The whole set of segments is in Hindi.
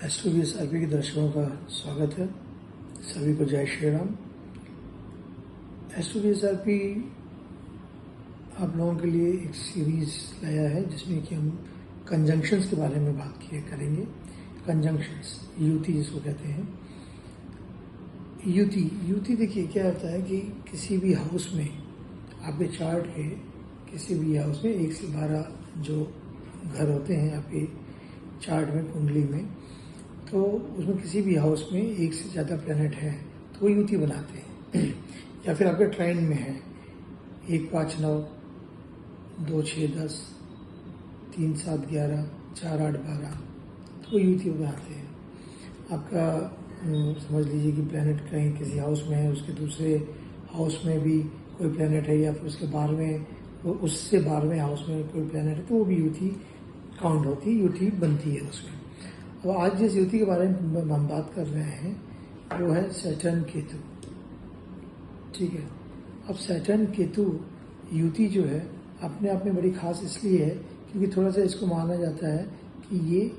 एस्ट्रोवीएसआईपी के दर्शकों का स्वागत है। सभी को जय श्री राम। एस्ट्रोवीएसआईपी आप लोगों के लिए एक सीरीज लाया है जिसमें कि हम कंजंक्शंस के बारे में बात करेंगे। कंजंक्शंस, युति जिसको कहते हैं। युति देखिए क्या होता है कि किसी भी हाउस में, आपके चार्ट के किसी भी हाउस में 1 से 12 जो घर होते हैं आपके चार्ट में, कुंडली में, तो उसमें किसी भी हाउस में 1 से ज़्यादा प्लैनेट है तो वो युति बनाते हैं। या फिर आपके ट्राइन में है 1, 5, 9, 2, 6, 10, 3, 7, 11, 4, 8, 12, तो वो युति बनाते हैं। आपका समझ लीजिए कि प्लैनेट कहीं किसी हाउस में है, उसके दूसरे हाउस में भी कोई प्लैनेट है, या फिर उसके 12वें, उससे 12वें हाउस में कोई प्लैनेट है, तो वो भी युति काउंट होती है, युति बनती है उसमें। अब आज जिस युति के बारे में हम बात कर रहे हैं वो है सैटर्न केतु। ठीक है। अब सैटर्न केतु युति जो है अपने आप में बड़ी खास इसलिए है क्योंकि थोड़ा सा इसको माना जाता है कि ये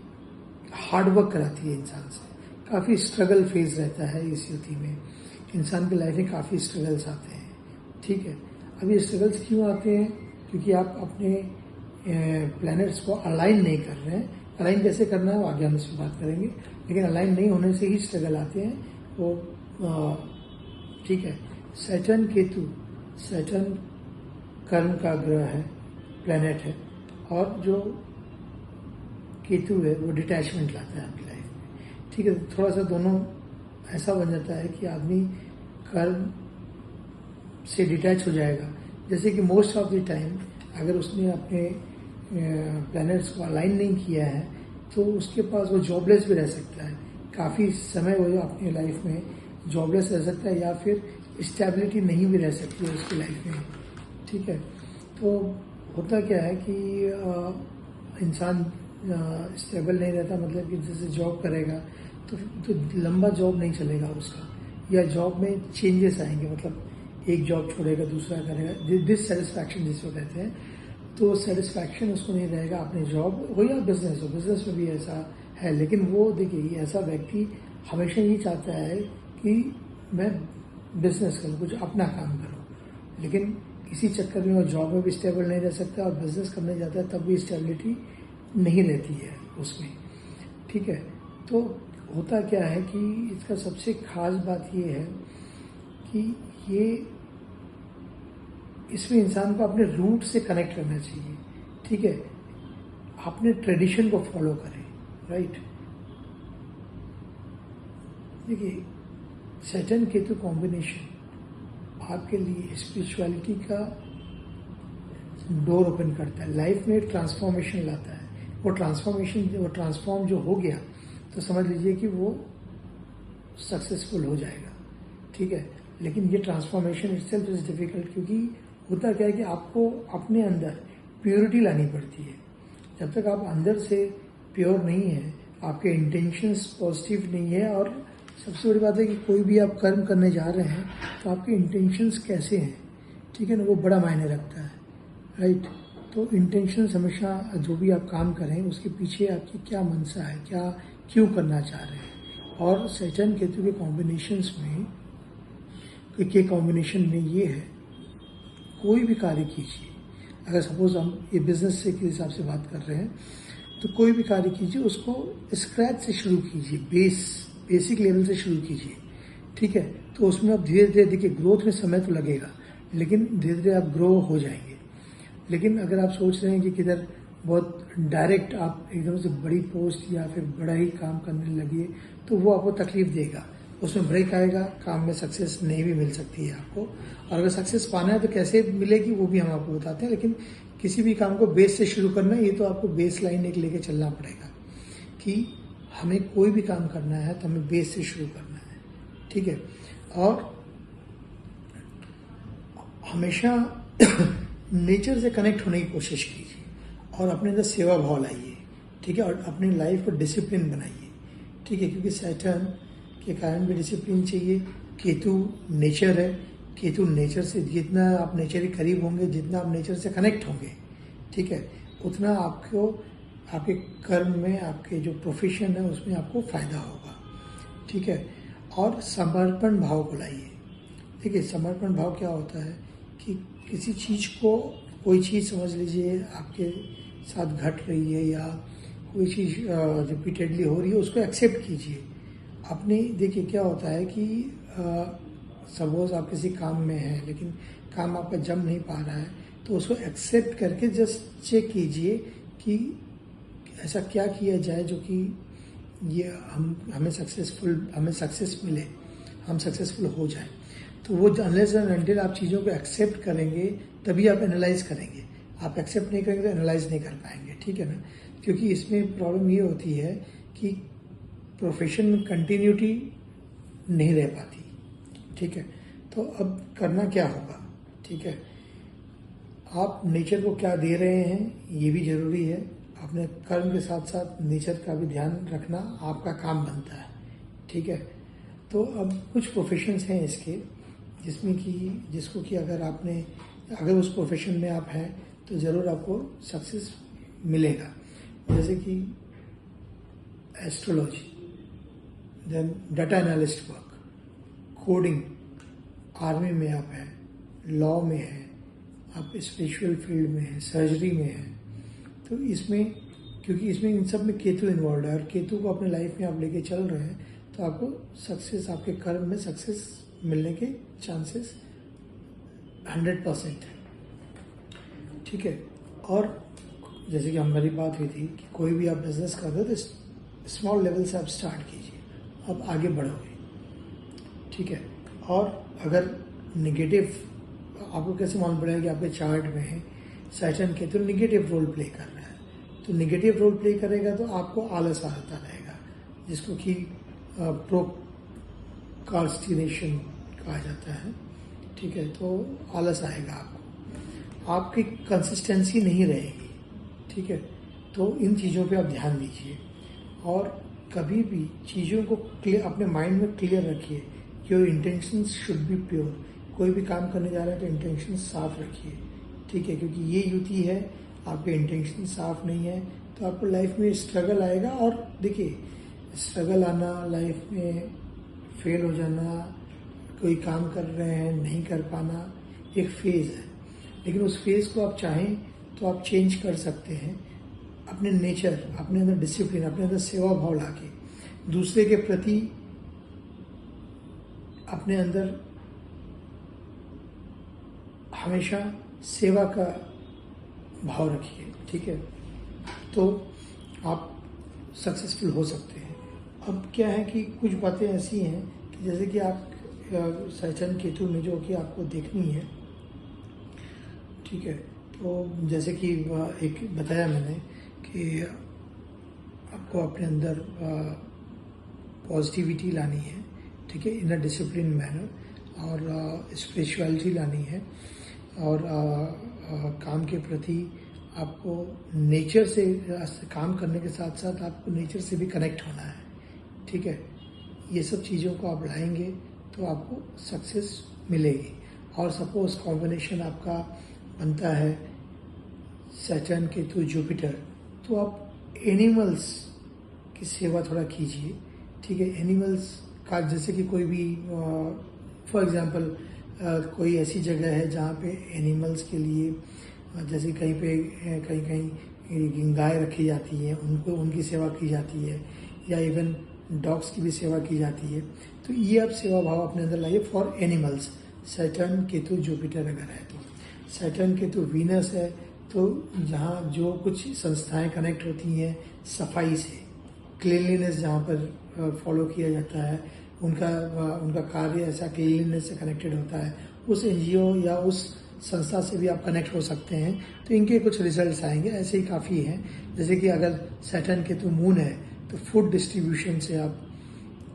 हार्डवर्क कराती है इंसान से। काफ़ी स्ट्रगल फेज रहता है इस युति में। इंसान की लाइफ में काफ़ी स्ट्रगल्स आते हैं। ठीक है। अब ये स्ट्रगल्स क्यों आते हैं? क्योंकि आप अपने प्लैनेट्स को अलाइन नहीं कर रहे हैं। अलाइन कैसे करना है वो आगे हम इस पर बात करेंगे, लेकिन अलाइन नहीं होने से ही स्ट्रगल आते हैं वो। ठीक है। सैटर्न केतु, सैटर्न कर्म का ग्रह है, प्लैनेट है, और जो केतु है वो डिटैचमेंट लाता है आपकी लाइफ में। ठीक है। थोड़ा सा दोनों ऐसा बन जाता है कि आदमी कर्म से डिटैच हो जाएगा। जैसे कि मोस्ट ऑफ द टाइम अगर उसने अपने प्लैनेट्स को अलाइन नहीं किया है तो उसके पास वो जॉबलेस भी रह सकता है। काफ़ी समय वो अपनी लाइफ में जॉबलेस रह सकता है, या फिर स्टेबिलिटी नहीं भी रह सकती है उसकी लाइफ में। ठीक है। तो होता क्या है कि इंसान स्टेबल नहीं रहता, मतलब कि जैसे जॉब करेगा तो लंबा जॉब नहीं चलेगा उसका, या जॉब में चेंजेस आएंगे, मतलब एक जॉब छोड़ेगा दूसरा करेगा, डिससेटिस्फैक्शन जिसको कहते हैं। तो सेटिस्फैक्शन उसको नहीं रहेगा अपने जॉब हो या बिजनेस हो। बिजनेस में भी ऐसा है, लेकिन वो देखिए ऐसा व्यक्ति हमेशा ये चाहता है कि मैं बिजनेस करूँ, कुछ अपना काम करूँ, लेकिन इसी चक्कर में वो जॉब में भी स्टेबल नहीं रह सकता और बिजनेस करने जाता है तब भी स्टेबिलिटी नहीं रहती है उसमें। ठीक है। तो होता क्या है कि इसका सबसे खास बात ये है कि ये इसमें इंसान को अपने रूट से कनेक्ट करना चाहिए। ठीक है। अपने ट्रेडिशन को फॉलो करें। राइट। देखिए सैटर्न केतु कॉम्बिनेशन आपके लिए स्पिरिचुअलिटी का डोर ओपन करता है, लाइफ में एक ट्रांसफॉर्मेशन लाता है। वो ट्रांसफॉर्म जो हो गया तो समझ लीजिए कि वो सक्सेसफुल हो जाएगा। ठीक है। लेकिन ये ट्रांसफॉर्मेशन इटसेल्फ इज डिफिकल्ट, क्योंकि होता क्या है कि आपको अपने अंदर प्योरिटी लानी पड़ती है। जब तक आप अंदर से प्योर नहीं है, आपके इंटेंशंस पॉजिटिव नहीं है, और सबसे बड़ी बात है कि कोई भी आप कर्म करने जा रहे हैं तो आपके इंटेंशंस कैसे हैं, ठीक है ना, वो बड़ा मायने रखता है। राइट। तो इंटेंशंस हमेशा जो भी आप काम करें उसके पीछे आपकी क्या मनसा है, क्या क्यों करना चाह रहे हैं। और सैटर्न केतु के कॉम्बिनेशंस में ये है, कोई भी कार्य कीजिए, अगर सपोज हम ये बिजनेस से के हिसाब से बात कर रहे हैं तो कोई भी कार्य कीजिए उसको स्क्रैच से शुरू कीजिए, बेसिक लेवल से शुरू कीजिए। ठीक है। तो उसमें आप धीरे धीरे देखिए, ग्रोथ में समय तो लगेगा लेकिन धीरे धीरे आप ग्रो हो जाएंगे। लेकिन अगर आप सोच रहे हैं कि किधर बहुत डायरेक्ट आप एकदम से बड़ी पोस्ट या फिर बड़ा ही काम करने लगिए तो वो आपको तकलीफ देगा, उसमें ब्रेक आएगा, काम में सक्सेस नहीं भी मिल सकती है आपको। और अगर सक्सेस पाना है तो कैसे मिलेगी वो भी हम आपको बताते हैं, लेकिन किसी भी काम को बेस से शुरू करना है, ये तो आपको बेस लाइन एक लेके चलना पड़ेगा कि हमें कोई भी काम करना है तो हमें बेस से शुरू करना है। ठीक है। और हमेशा नेचर से कनेक्ट होने की कोशिश कीजिए और अपने अंदर सेवा भाव लाइए। ठीक है। और अपनी लाइफ को डिसिप्लिन बनाइए। ठीक है। क्योंकि सैटर्न के कारण भी डिसिप्लिन चाहिए। केतु नेचर है, केतु नेचर से जितना आप नेचर के करीब होंगे, जितना आप नेचर से कनेक्ट होंगे, ठीक है, उतना आपको आपके कर्म में, आपके जो प्रोफेशन है उसमें आपको फायदा होगा, ठीक है। और समर्पण भाव को लाइए। देखिए, समर्पण भाव क्या होता है कि किसी चीज़ को, कोई चीज़ समझ लीजिए आपके साथ घट रही है या कोई चीज़ रिपीटेडली हो रही है, उसको एक्सेप्ट कीजिए। अपनी देखिए क्या होता है कि सपोज आप किसी काम में हैं लेकिन काम आपका जम नहीं पा रहा है, तो उसको एक्सेप्ट करके जस्ट चेक कीजिए कि ऐसा क्या किया जाए जो कि ये हमें सक्सेस मिले, हम सक्सेसफुल हो जाए। तो वो अनलेस एंड अनटिल आप चीज़ों को एक्सेप्ट करेंगे तभी आप एनालाइज करेंगे। आप एक्सेप्ट नहीं करेंगे तो एनालाइज नहीं कर पाएंगे, ठीक है ना। क्योंकि इसमें प्रॉब्लम ये होती है कि प्रोफेशन में कंटिन्यूटी नहीं रह पाती, ठीक है। तो अब करना क्या होगा, ठीक है। आप नेचर को क्या दे रहे हैं ये भी जरूरी है। अपने कर्म के साथ साथ नेचर का भी ध्यान रखना आपका काम बनता है, ठीक है। तो अब कुछ प्रोफेशंस हैं इसके जिसमें कि जिसको कि अगर उस प्रोफेशन में आप हैं तो ज़रूर आपको सक्सेस मिलेगा। जैसे कि astrology, then data analyst work, coding, army में आप हैं, लॉ में हैं, आप स्पिरिचुअल फील्ड में हैं, सर्जरी में हैं। तो इसमें क्योंकि इसमें इन सब में केतु इन्वॉल्व है और केतु को अपने लाइफ में आप लेके चल रहे हैं, तो आपको सक्सेस, आपके कर्म में सक्सेस मिलने के चांसेस 100% है, ठीक है। और जैसे कि हमारी बात हुई थी कि कोई भी आप बिजनेस कर रहे हो तो स्मॉल लेवल से आप स्टार्ट कीजिए, अब आगे बढ़ोगे, ठीक है। और अगर निगेटिव, आपको कैसे मालूम पड़ेगा कि आपके चार्ट में है Saturn Ketu negative role play कर रहा है, तो निगेटिव रोल प्ले करेगा तो आपको आलस आता रहेगा, जिसको कि प्रोकास्टिनेशन कहा जाता है, ठीक है। तो आलस आएगा आपको, आपकी कंसिस्टेंसी नहीं रहेगी, ठीक है। तो इन चीज़ों पे आप ध्यान दीजिए और कभी भी चीज़ों को अपने माइंड में क्लियर रखिए। Your intentions should be pure. कोई भी काम करने जा रहे हैं तो इंटेंशन साफ रखिए, ठीक है। क्योंकि ये युति है, आपके इंटेंशन साफ नहीं है तो आपको लाइफ में स्ट्रगल आएगा। और देखिए, स्ट्रगल आना, लाइफ में फेल हो जाना, कोई काम कर रहे हैं नहीं कर पाना, एक फेज है। लेकिन उस फेज को आप चाहें तो आप चेंज कर सकते हैं। अपने नेचर, अपने अंदर डिसिप्लिन, अपने अंदर सेवा भाव लाके दूसरे के प्रति अपने अंदर हमेशा सेवा का भाव रखिए, ठीक है। तो आप सक्सेसफुल हो सकते हैं। अब क्या है कि कुछ बातें ऐसी हैं कि जैसे कि आप सैटर्न केतु में जो कि आपको देखनी है, ठीक है। तो जैसे कि एक बताया मैंने कि आपको अपने अंदर पॉजिटिविटी लानी है, ठीक है, इन अ डिसिप्लिन मैनर, और स्पिरिचुअलिटी लानी है, और काम के प्रति आपको नेचर से काम करने के साथ साथ आपको नेचर से भी कनेक्ट होना है, ठीक है। ये सब चीज़ों को आप लाएंगे तो आपको सक्सेस मिलेगी। और सपोज कॉम्बिनेशन आपका बनता है सैटर्न केतु जुपिटर, तो आप एनिमल्स की सेवा थोड़ा कीजिए, ठीक है। एनिमल्स का जैसे कि कोई भी फॉर एग्जांपल कोई ऐसी जगह है जहाँ पे एनिमल्स के लिए जैसे कहीं पे कहीं गाय रखी जाती है, उनको उनकी सेवा की जाती है, या इवन डॉग्स की भी सेवा की जाती है। तो ये आप सेवा भाव अपने अंदर लाइए for animals. Saturn Ketu Jupiter अगर है तो, सैटर्न केतु वीनस है तो जहाँ जो कुछ संस्थाएं कनेक्ट होती हैं सफाई से, क्लीनलीनेस जहाँ पर फॉलो किया जाता है, उनका कार्य ऐसा क्लीनलीनेस से कनेक्टेड होता है, उस एनजीओ या उस संस्था से भी आप कनेक्ट हो सकते हैं। तो इनके कुछ रिजल्ट्स आएंगे, ऐसे ही काफ़ी हैं। जैसे कि अगर सैटर्न केतु मून है तो फूड डिस्ट्रीब्यूशन से आप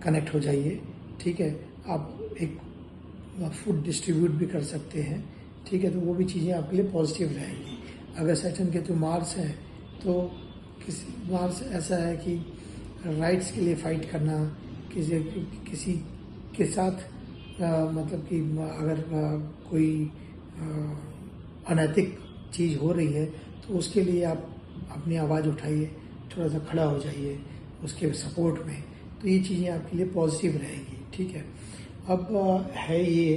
कनेक्ट हो जाइए, ठीक है। आप एक फूड डिस्ट्रीब्यूट भी कर सकते हैं, ठीक है। तो वो भी चीज़ें आपके लिए पॉजिटिव रहेंगी। अगर सैटर्न केतु मार्स है तो मार्स ऐसा है कि राइट्स के लिए फाइट करना, किसी के साथ मतलब कि अगर कोई अनैतिक चीज़ हो रही है तो उसके लिए आप अपनी आवाज़ उठाइए, थोड़ा सा खड़ा हो जाइए उसके सपोर्ट में, तो ये चीज़ें आपके लिए पॉजिटिव रहेगी। ठीक है। अब है ये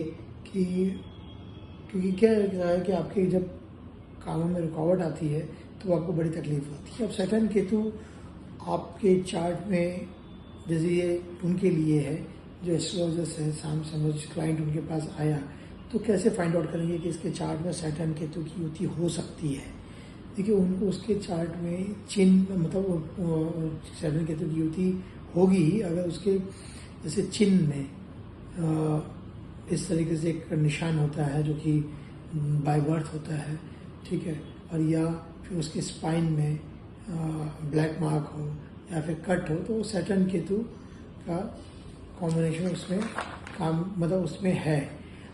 कि क्योंकि क्या है कि आपके जब कामों में रुकावट आती है तो आपको बड़ी तकलीफ होती है। अब सैटर्न केतु आपके चार्ट में, जैसे ये उनके लिए है जो एस्ट्रोलॉजर्स है, शाम समझ क्लाइंट उनके पास आया, तो कैसे फाइंड आउट करेंगे कि इसके चार्ट में सैटर्न केतु की युति हो सकती है। देखिए, उनको उसके चार्ट में चिन्ह, मतलब सैटर्न केतु की युति होगी ही अगर उसके जैसे चिन्ह में इस तरीके से एक निशान होता है जो कि बाय बर्थ होता है। ठीक है। और या फिर उसके स्पाइन में ब्लैक मार्क हो या फिर कट हो, तो सैटर्न केतु का कॉम्बिनेशन उसमें काम, मतलब उसमें है।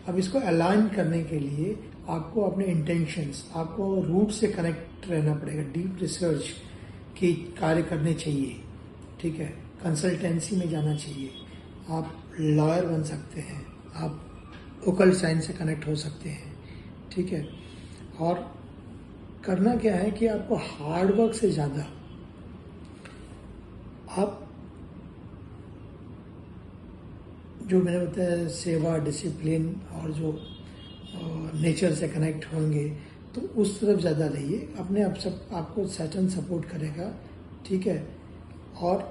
अब इसको अलाइन करने के लिए आपको अपने इंटेंशंस, आपको रूट से कनेक्ट रहना पड़ेगा, डीप रिसर्च की कार्य करने चाहिए। ठीक है। कंसल्टेंसी में जाना चाहिए, आप लॉयर बन सकते हैं, आप ओकल्ट साइंस से कनेक्ट हो सकते हैं। ठीक है। और करना क्या है कि आपको हार्डवर्क से ज़्यादा आप जो मैंने बताया सेवा, डिसिप्लिन और जो नेचर से कनेक्ट होंगे तो उस तरफ ज़्यादा रहिए। अपने आप सब आपको सैटर्न सपोर्ट करेगा। ठीक है। और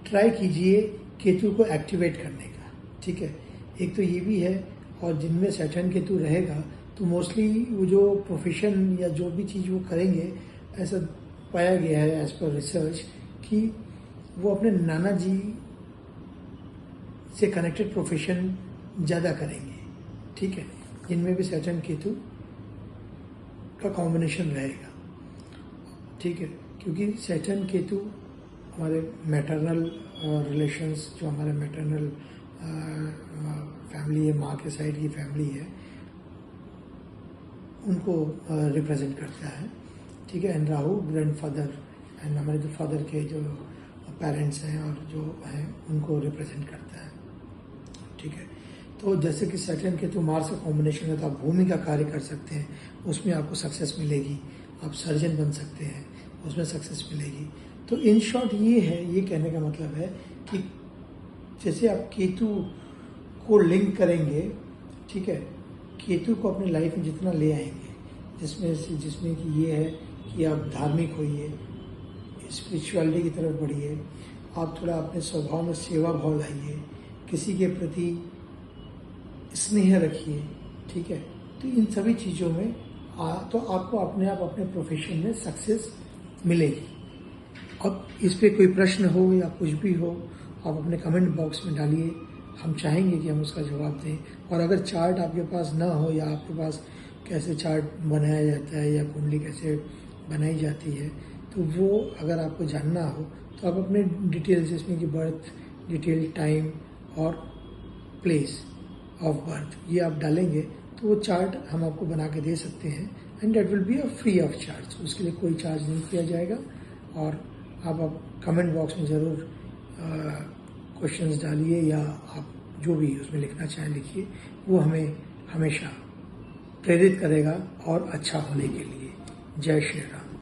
ट्राई कीजिए केतु को एक्टिवेट करने का। ठीक है। एक तो ये भी है, और जिनमें सैटर्न केतु रहेगा तो मोस्टली वो जो प्रोफेशन या जो भी चीज़ वो करेंगे, ऐसा पाया गया है एज पर रिसर्च कि वो अपने नाना जी से कनेक्टेड प्रोफेशन ज़्यादा करेंगे। ठीक है। जिनमें भी सैटर्न केतु का कॉम्बिनेशन रहेगा। ठीक है। क्योंकि सैटर्न केतु हमारे मैटरनल रिलेशंस, जो हमारे मैटरनल फैमिली है, माँ के साइड की फैमिली है, उनको रिप्रेजेंट करता है। ठीक है। एंड राहु ग्रैंडफादर एंड हमारे जो फादर के जो पेरेंट्स हैं और जो हैं उनको रिप्रेजेंट करता है। ठीक है। तो जैसे कि सैटर्न केतु मार्स का कॉम्बिनेशन है, तो आप भूमि का कार्य कर सकते हैं, उसमें आपको सक्सेस मिलेगी। आप सर्जन बन सकते हैं, उसमें सक्सेस मिलेगी। तो इन शॉर्ट ये है, ये कहने का मतलब है कि जैसे आप केतु को लिंक करेंगे, ठीक है, केतु को अपनी लाइफ में जितना ले आएंगे, जिसमें कि ये है कि आप धार्मिक होइए, स्पिरिचुअलिटी की तरफ बढ़िए, आप थोड़ा अपने स्वभाव में सेवा भाव लाइए, किसी के प्रति स्नेह रखिए। ठीक है। तो इन सभी चीज़ों में तो आपको अपने आप अपने प्रोफेशन में सक्सेस मिलेगी। अब इस पे कोई प्रश्न हो या कुछ भी हो, आप अपने कमेंट बॉक्स में डालिए, हम चाहेंगे कि हम उसका जवाब दें। और अगर चार्ट आपके पास ना हो, या आपके पास कैसे चार्ट बनाया जाता है या कुंडली कैसे बनाई जाती है, तो वो अगर आपको जानना हो तो आप अपने डिटेल्स, जिसमें कि बर्थ डिटेल, टाइम और प्लेस ऑफ बर्थ, ये आप डालेंगे तो वो चार्ट हम आपको बना के दे सकते हैं। And that will be a free of charge, उसके लिए कोई चार्ज नहीं किया जाएगा। और आप कमेंट बॉक्स में ज़रूर क्वेश्चंस डालिए, या आप जो भी उसमें लिखना चाहें लिखिए, वो हमें हमेशा प्रेरित करेगा और अच्छा होने के लिए। जय श्री राम।